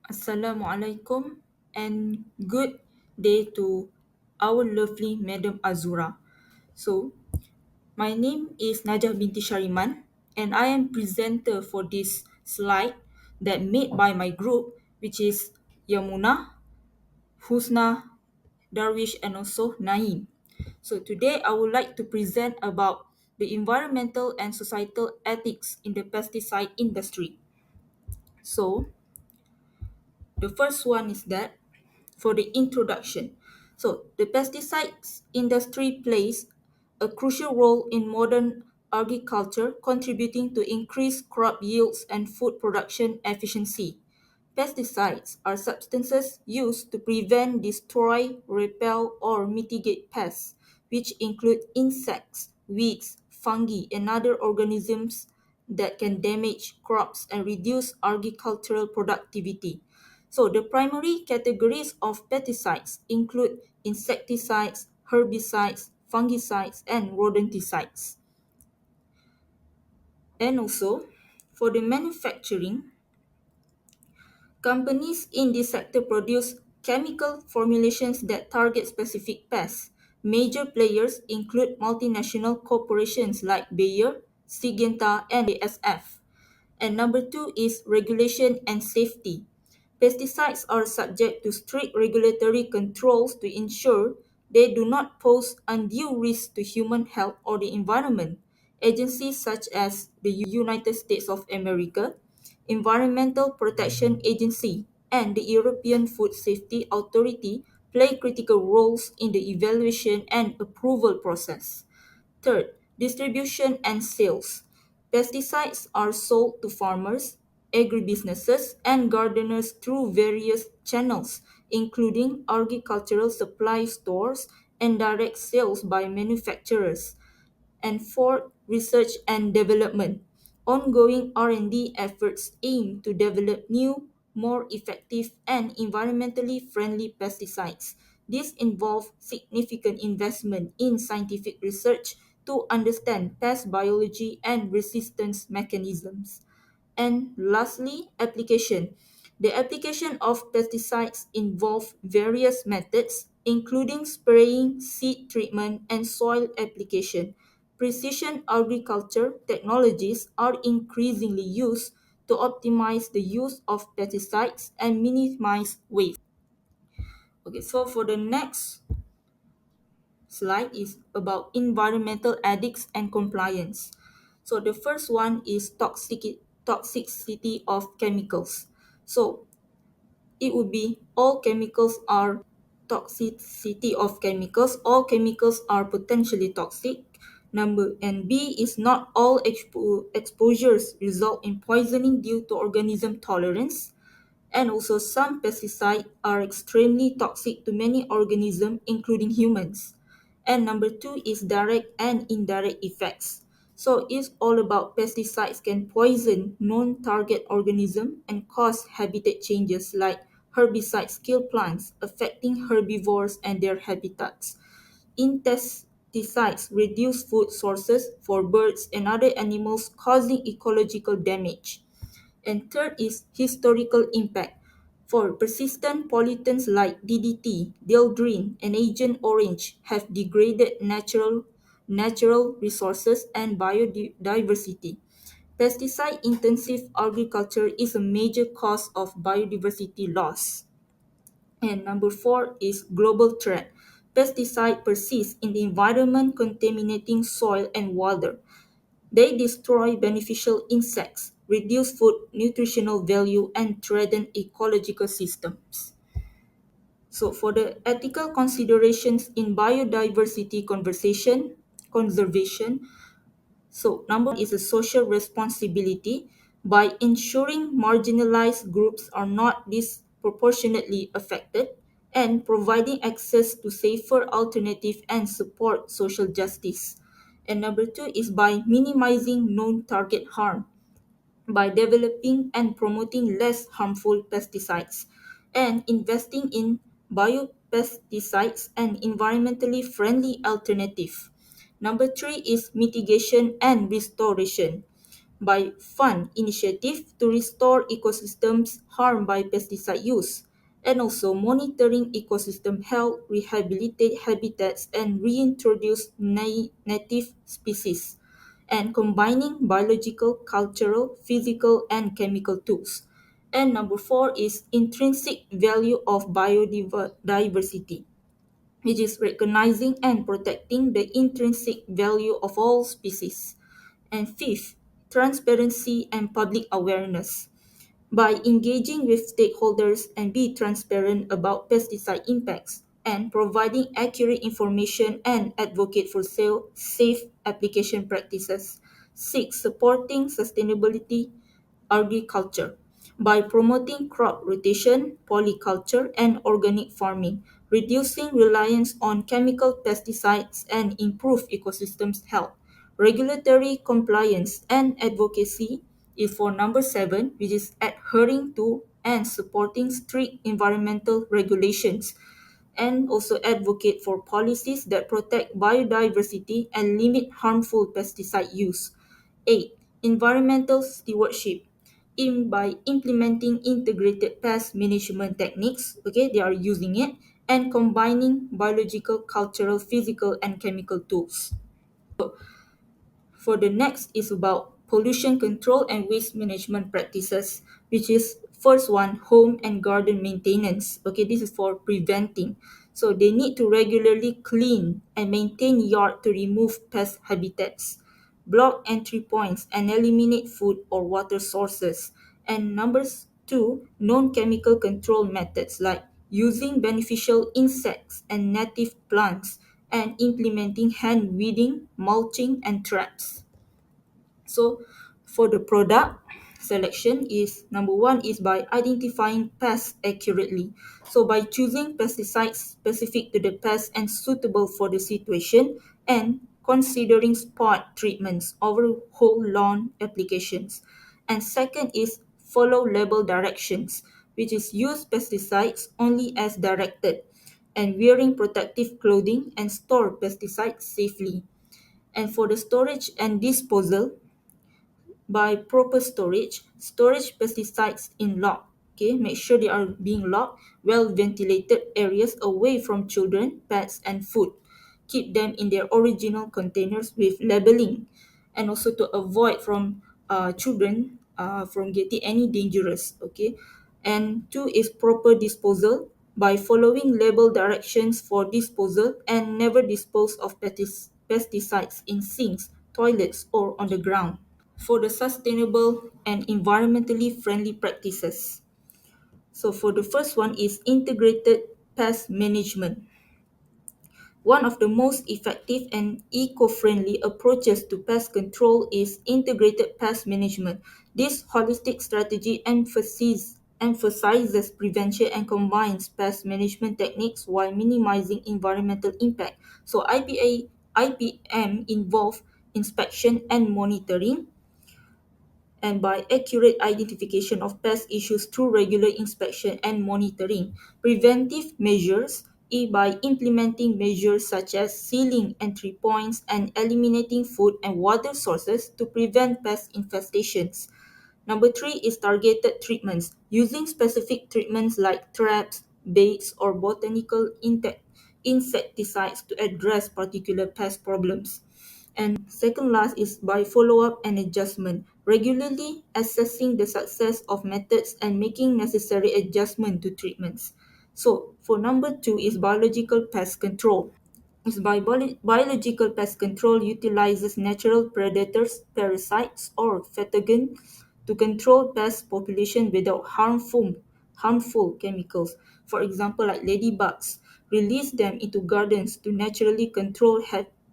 Assalamualaikum and good day to our lovely Madam Azura. So, my name is Najah binti Shariman and I am presenter for this slide that made by my group which is Yamuna, Husna, Darwish and also Naeem. So today I would like to present about the environmental and societal ethics in the pesticide industry. So, the first one is that for the introduction. So, the pesticides industry plays a crucial role in modern agriculture, contributing to increased crop yields and food production efficiency. Pesticides are substances used to prevent, destroy, repel, or mitigate pests, which include insects, weeds, fungi, and other organisms that can damage crops and reduce agricultural productivity. So, the primary categories of pesticides include insecticides, herbicides, fungicides, and rodenticides. And also, for the manufacturing, companies in this sector produce chemical formulations that target specific pests. Major players include multinational corporations like Bayer, Syngenta, and BASF. And number two is regulation and safety. Pesticides are subject to strict regulatory controls to ensure they do not pose undue risk to human health or the environment. Agencies such as the United States of America, Environmental Protection Agency, and the European Food Safety Authority play critical roles in the evaluation and approval process. Third, distribution and sales. Pesticides are sold to farmers, agribusinesses, and gardeners through various channels, including agricultural supply stores and direct sales by manufacturers. And fourth, research and development. Ongoing R&D efforts aim to develop new, more effective, and environmentally friendly pesticides. This involves significant investment in scientific research to understand pest biology and resistance mechanisms. And lastly, application. The application of pesticides involve various methods, including spraying, seed treatment, and soil application. Precision agriculture technologies are increasingly used to optimize the use of pesticides and minimize waste. Okay, so for the next slide is about environmental ethics and compliance. So the first one is toxicity of chemicals. So it would be all chemicals are toxicity of chemicals. All chemicals are potentially toxic. Number and B is not all exposures result in poisoning due to organism tolerance. And also some pesticides are extremely toxic to many organisms, including humans. And number two is direct and indirect effects. So it's all about pesticides can poison non-target organism and cause habitat changes like herbicides kill plants, affecting herbivores and their habitats. Insecticides reduce food sources for birds and other animals, causing ecological damage. And third is historical impact. For persistent pollutants like DDT, dieldrin, and Agent Orange have degraded natural resources and biodiversity. Pesticide-intensive agriculture is a major cause of biodiversity loss. And number four is global threat. Pesticide persist in the environment, contaminating soil and water. They destroy beneficial insects, reduce food nutritional value, and threaten ecological systems. So, for the ethical considerations in biodiversity conservation, so number one is a social responsibility by ensuring marginalized groups are not disproportionately affected and providing access to safer alternative and support social justice. And number two is by minimizing known target harm by developing and promoting less harmful pesticides and investing in biopesticides and environmentally friendly alternative. Number three is mitigation and restoration by fund initiative to restore ecosystems harmed by pesticide use, and also monitoring ecosystem health, rehabilitate habitats, and reintroduce native species, and combining biological, cultural, physical, and chemical tools. And number four is intrinsic value of biodiversity, which is recognizing and protecting the intrinsic value of all species. And fifth, transparency and public awareness. By engaging with stakeholders and be transparent about pesticide impacts and providing accurate information and advocate for safe application practices. Six, supporting sustainability agriculture by promoting crop rotation, polyculture, and organic farming, reducing reliance on chemical pesticides and improve ecosystems health. Regulatory compliance and advocacy is for number seven, which is adhering to and supporting strict environmental regulations and also advocate for policies that protect biodiversity and limit harmful pesticide use. 8. Environmental stewardship. By implementing integrated pest management techniques, okay, they are using it, and combining biological, cultural, physical, and chemical tools. For the next is about pollution control and waste management practices, which is first one, home and garden maintenance. Okay, this is for preventing. So they need to regularly clean and maintain yard to remove pest habitats, block entry points and eliminate food or water sources. And numbers two, non-chemical control methods like using beneficial insects and native plants and implementing hand weeding, mulching, and traps. So for the product selection is number one is by identifying pests accurately. So by choosing pesticides specific to the pest and suitable for the situation and considering spot treatments over whole lawn applications. And second is follow label directions, which is use pesticides only as directed and wearing protective clothing and store pesticides safely. And for the storage and disposal, by proper storage pesticides in locked. Okay, make sure they are being locked, well ventilated areas away from children, pets, and food. Keep them in their original containers with labeling, and also to avoid from children from getting any dangerous. Okay, and two is proper disposal by following label directions for disposal and never dispose of pesticides in sinks, toilets, or on the ground. For the sustainable and environmentally friendly practices. So for the first one is integrated pest management. One of the most effective and eco-friendly approaches to pest control is integrated pest management. This holistic strategy emphasizes prevention and combines pest management techniques while minimizing environmental impact. So IPM involve inspection and monitoring, and by accurate identification of pest issues through regular inspection and monitoring. Preventive measures by implementing measures such as sealing entry points and eliminating food and water sources to prevent pest infestations. Number three is targeted treatments, using specific treatments like traps, baits, or botanical insecticides to address particular pest problems. And second last is by follow-up and adjustment, regularly assessing the success of methods and making necessary adjustment to treatments. So for number two is biological pest control. Is by biological pest control utilizes natural predators, parasites, or pathogens to control pest population without harmful chemicals. For example, like ladybugs, release them into gardens to naturally control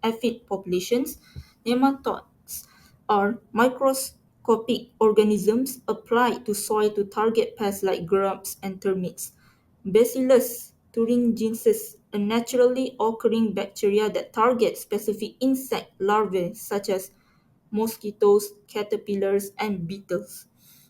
aphid populations. Nematodes are microscopic organisms applied to soil to target pests like grubs and termites. Bacillus thuringiensis, a naturally occurring bacteria that targets specific insect larvae such as mosquitoes, caterpillars, and beetles.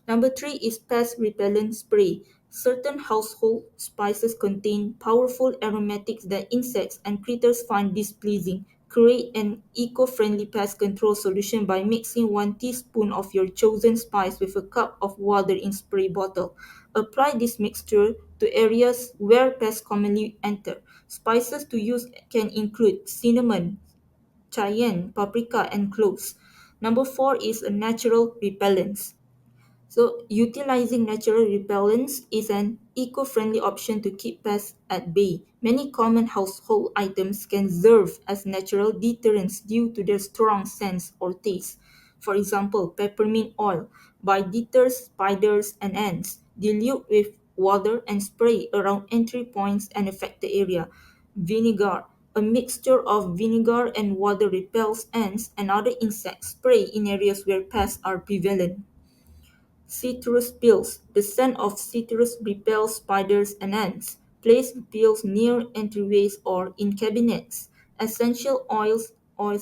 Number three is pest repellent spray. Certain household spices contain powerful aromatics that insects and critters find displeasing. Create an eco-friendly pest control solution by mixing 1 teaspoon of your chosen spice with a cup of water in spray bottle. Apply this mixture to areas where pests commonly enter. Spices to use can include cinnamon, cayenne, paprika, and cloves. Number 4 is a natural repellent. So, utilizing natural repellents is an eco-friendly option to keep pests at bay. Many common household items can serve as natural deterrents due to their strong scents or taste. For example, peppermint oil by deters spiders and ants. Dilute with water and spray around entry points and affected area. Vinegar. A mixture of vinegar and water repels ants and other insects. Spray in areas where pests are prevalent. Citrus peels. The scent of citrus repels spiders and ants. Place peels near entryways or in cabinets. Essential oils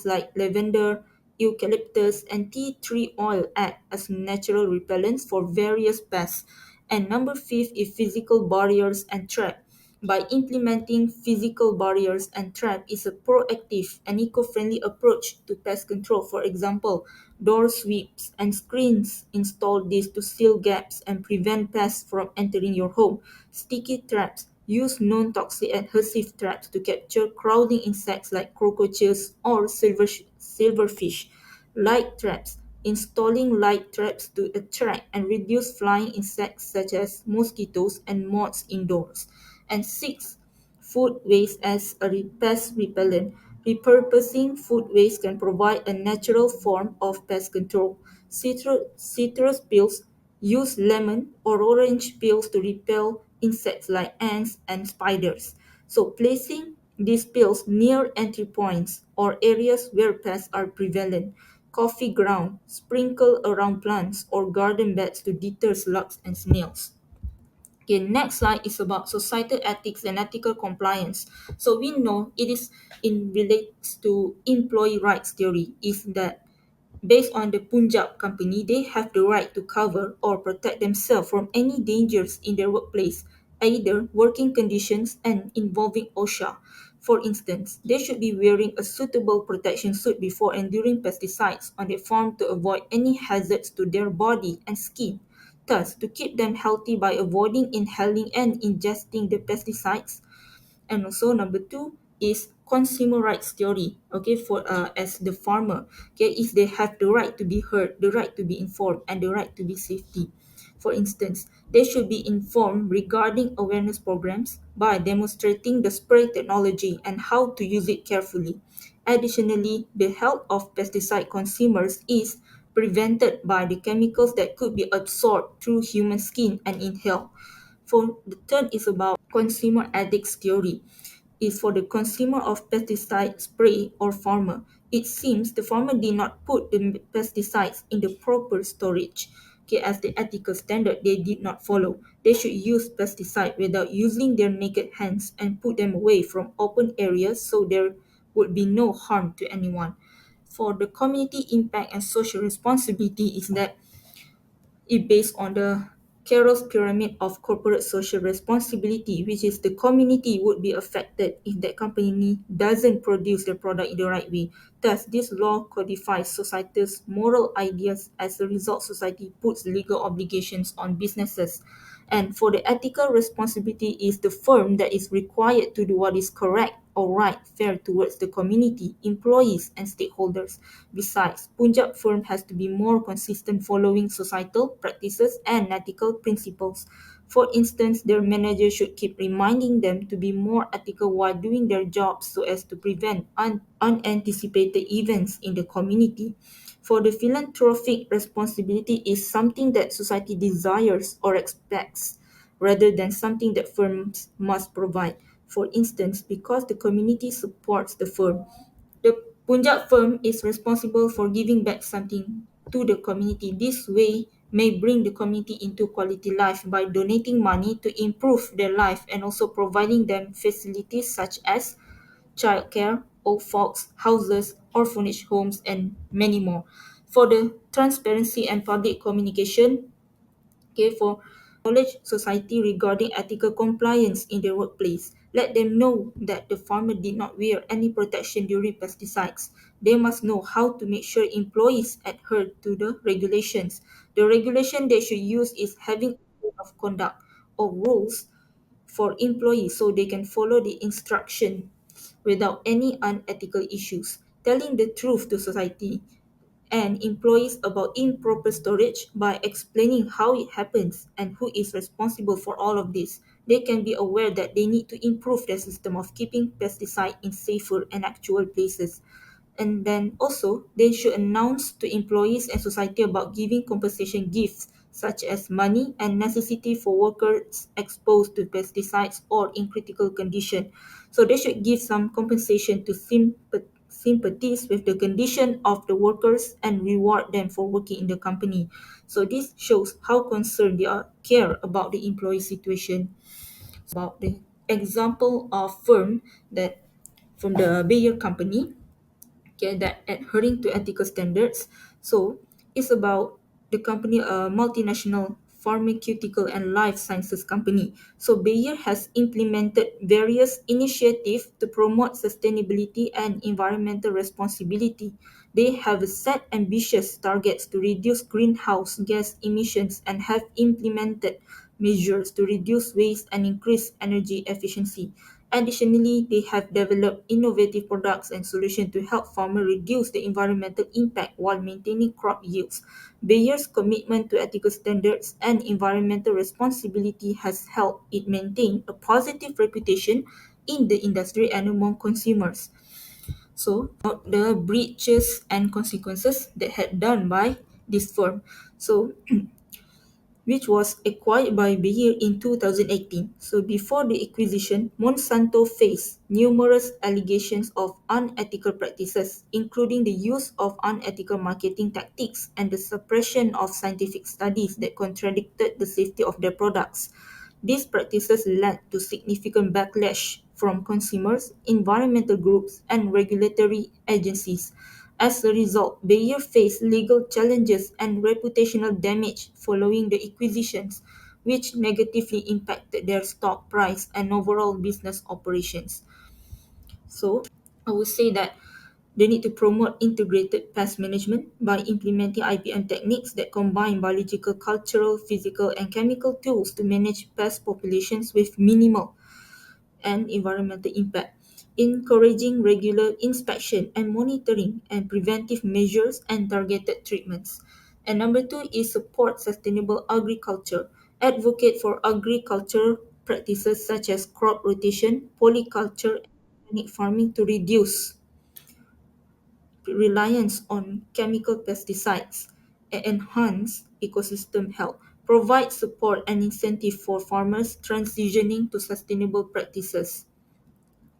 like lavender, eucalyptus, and tea tree oil act as natural repellents for various pests. And number 5 is physical barriers and trap. By implementing physical barriers and trap is a proactive and eco-friendly approach to pest control. For example, door sweeps and screens install these to seal gaps and prevent pests from entering your home. Sticky traps. Use non-toxic adhesive traps to capture crowding insects like cockroaches or silverfish. Light traps. Installing light traps to attract and reduce flying insects such as mosquitoes and moths indoors. And 6. Food waste as a pest repellent. Repurposing food waste can provide a natural form of pest control. Citrus peels use lemon or orange peels to repel insects like ants and spiders. So, placing these peels near entry points or areas where pests are prevalent. Coffee ground, sprinkle around plants or garden beds to deter slugs and snails. Okay, next slide is about societal ethics and ethical compliance. So we know it is in relates to employee rights theory is that based on the Punjab company, they have the right to cover or protect themselves from any dangers in their workplace, either working conditions and involving OSHA. For instance, they should be wearing a suitable protection suit before and during pesticides on their farm to avoid any hazards to their body and skin. Thus, to keep them healthy by avoiding inhaling and ingesting the pesticides, and also number 2 is consumer rights theory, okay, for as the farmer, okay, is they have the right to be heard, the right to be informed, and the right to be safety. For instance, they should be informed regarding awareness programs by demonstrating the spray technology and how to use it carefully. Additionally, the health of pesticide consumers is prevented by the chemicals that could be absorbed through human skin and inhaled. For the third is about consumer ethics theory. Is for the consumer of pesticide spray or farmer. It seems the farmer did not put the pesticides in the proper storage. Okay, as the ethical standard they did not follow. They should use pesticide without using their naked hands and put them away from open areas so there would be no harm to anyone. For the community impact and social responsibility is that it based on the Carroll's pyramid of corporate social responsibility, which is the community would be affected if that company doesn't produce the product in the right way. Thus, this law codifies society's moral ideas. As a result, society puts legal obligations on businesses. And for the ethical responsibility is the firm that is required to do what is correct or right, fair towards the community, employees, and stakeholders. Besides, Punjab firm has to be more consistent following societal practices and ethical principles. For instance, their manager should keep reminding them to be more ethical while doing their jobs so as to prevent unanticipated events in the community. For the philanthropic responsibility is something that society desires or expects rather than something that firms must provide. For instance, because the community supports the firm, the Punjab firm is responsible for giving back something to the community. This way may bring the community into quality life by donating money to improve their life and also providing them facilities such as childcare, old folks, houses, orphanage homes, and many more. For the transparency and public communication, okay, for knowledge society regarding ethical compliance in their workplace. Let them know that the farmer did not wear any protection during pesticides. They must know how to make sure employees adhere to the regulations. The regulation they should use is having a code of conduct or rules for employees so they can follow the instruction without any unethical issues. Telling the truth to society and employees about improper storage by explaining how it happens and who is responsible for all of this. They can be aware that they need to improve their system of keeping pesticide in safer and actual places. And then also, they should announce to employees and society about giving compensation gifts such as money and necessity for workers exposed to pesticides or in critical condition. So they should give some compensation to sympathize with the condition of the workers and reward them for working in the company. So this shows how concerned they are care about the employee situation. About the example of firm that from the Bayer company, okay, that adhering to ethical standards. So it's about the company, a multinational pharmaceutical and life sciences company. So Bayer has implemented various initiatives to promote sustainability and environmental responsibility. They have set ambitious targets to reduce greenhouse gas emissions and have implemented measures to reduce waste and increase energy efficiency. Additionally, they have developed innovative products and solutions to help farmers reduce the environmental impact while maintaining crop yields. Bayer's commitment to ethical standards and environmental responsibility has helped it maintain a positive reputation in the industry and among consumers. So, about the breaches and consequences that had done by this firm. So, which was acquired by Bayer in 2018. So before the acquisition, Monsanto faced numerous allegations of unethical practices, including the use of unethical marketing tactics and the suppression of scientific studies that contradicted the safety of their products. These practices led to significant backlash from consumers, environmental groups, and regulatory agencies. As a result, Bayer faced legal challenges and reputational damage following the acquisitions, which negatively impacted their stock price and overall business operations. So, I would say that they need to promote integrated pest management by implementing IPM techniques that combine biological, cultural, physical, and chemical tools to manage pest populations with minimal and environmental impact, encouraging regular inspection and monitoring and preventive measures and targeted treatments. And number two is support sustainable agriculture. Advocate for agricultural practices such as crop rotation, polyculture, and organic farming to reduce reliance on chemical pesticides and enhance ecosystem health. Provide support and incentive for farmers transitioning to sustainable practices.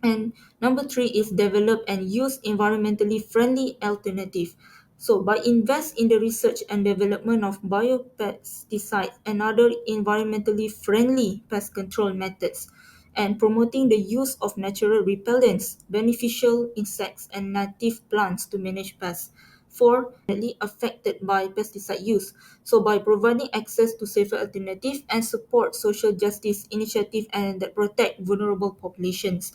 And number three is develop and use environmentally friendly alternative. So by invest in the research and development of biopesticides and other environmentally friendly pest control methods and promoting the use of natural repellents, beneficial insects and native plants to manage pests. Four, affected by pesticide use. So by providing access to safer alternative and support social justice initiative and that protect vulnerable populations.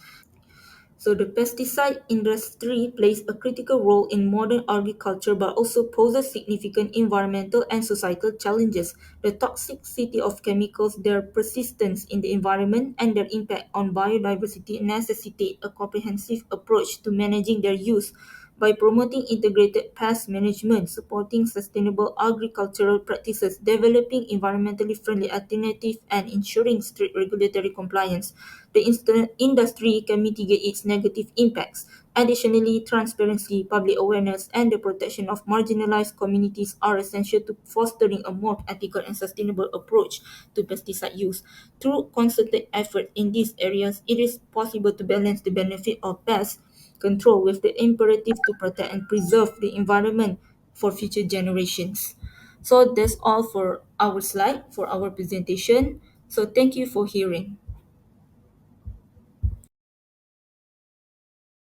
So the pesticide industry plays a critical role in modern agriculture but also poses significant environmental and societal challenges. The toxicity of chemicals, their persistence in the environment, and their impact on biodiversity necessitate a comprehensive approach to managing their use. By promoting integrated pest management, supporting sustainable agricultural practices, developing environmentally friendly alternatives, and ensuring strict regulatory compliance, the industry can mitigate its negative impacts. Additionally, transparency, public awareness, and the protection of marginalized communities are essential to fostering a more ethical and sustainable approach to pesticide use. Through concerted effort in these areas, it is possible to balance the benefit of pest control with the imperative to protect and preserve the environment for future generations. So that's all for our slide, for our presentation. So thank you for hearing.